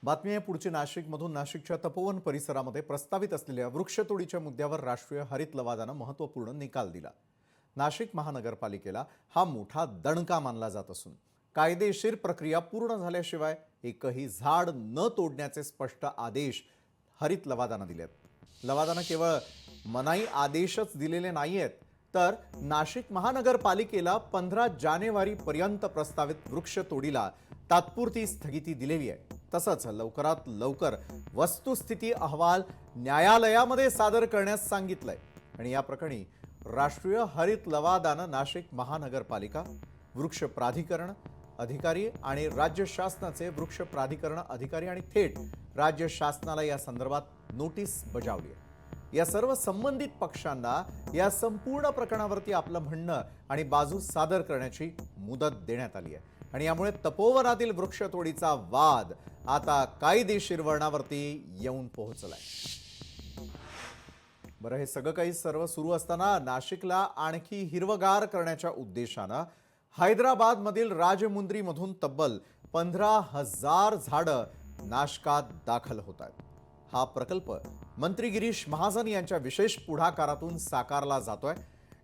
बातमी आहे पुढची नाशिकमधून। नाशिकच्या तपोवन परिसरामध्ये प्रस्तावित असलेल्या वृक्षतोडीच्या मुद्द्यावर राष्ट्रीय हरित लवादानं महत्त्वपूर्ण निकाल दिला। नाशिक महानगरपालिकेला हा मोठा दणका मानला जात असून कायदेशीर प्रक्रिया पूर्ण झाल्याशिवाय एकही झाड न तोडण्याचे स्पष्ट आदेश हरित लवादानं दिलेत। लवादानं केवळ मनाई आदेशच दिलेले नाहीयेत, तर नाशिक महानगरपालिकेला 15 जानेवारीपर्यंत प्रस्तावित वृक्षतोडीला तात्पुरती स्थगिती दिलेली आहे। तसंच लवकरात लवकर वस्तुस्थिती अहवाल न्यायालयामध्ये सादर करण्यास सांगितलंय। आणि या प्रकरणी राष्ट्रीय हरित लवादानं नाशिक महानगरपालिका, वृक्ष प्राधिकरण अधिकारी आणि राज्य शासनाचे वृक्ष प्राधिकरण अधिकारी आणि थेट राज्य शासनाला या संदर्भात नोटीस बजावली आहे। या सर्व संबंधित पक्षांना या संपूर्ण प्रकरणावरती आपलं म्हणणं आणि बाजू सादर करण्याची मुदत देण्यात आली आहे। आणि यामुळे तपोवनातील वृक्षतोडीचा वाद आता कायदेशीर वळणावरती येऊन पोहोचलाय। बरं, हे सगळं काही सर्व सुरू असताना नाशिकला आणखी हिरवगार करण्याच्या उद्देशानं हैदराबादमधील राजमुंद्रीमधून तब्बल 15,000 झाडं नाशकात दाखल होत आहेत। हा प्रकल्प मंत्री गिरीश महाजन यांच्या विशेष पुढाकारातून साकारला जातोय।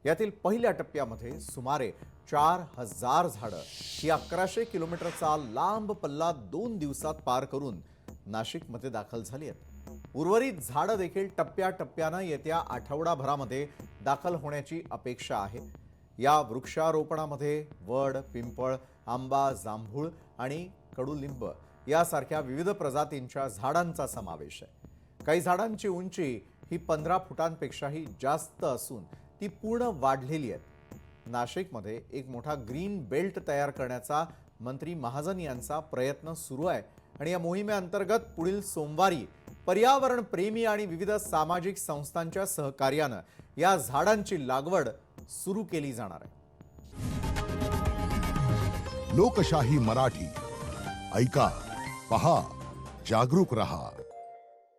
यातील पहिल्या टप्प्यामध्ये सुमारे 4,000 झाडं ही 1100 किलोमीटरचा लांब पल्ला 2 दिवसात पार करून नाशिकमध्ये दाखल झाली आहेत। उर्वरित झाडं देखील टप्प्याटप्प्यानं येत्या आठवडाभरामध्ये दाखल होण्याची अपेक्षा आहे। या वृक्षारोपणामध्ये वड, पिंपळ, आंबा, जांभूळ आणि कडुलिंब यासारख्या विविध प्रजातींच्या झाडांचा समावेश आहे। काही झाडांची उंची ही 15 फुटांपेक्षाही जास्त असून ती पूर्ण वाढलेली आहे। नाशिकमध्ये एक मोठा ग्रीन बेल्ट तयार करण्याचा मंत्री महाजन यांचा प्रयत्न सुरू आहे आणि या मोहिमेअंतर्गत पुढील सोमवारी पर्यावरण प्रेमी आणि विविध सामाजिक संस्थांच्या सहकार्यानं या झाडांची लागवड सुरू केली जाणार आहे। लोकशाही मराठी ऐका, पहा, जागरूक रहा।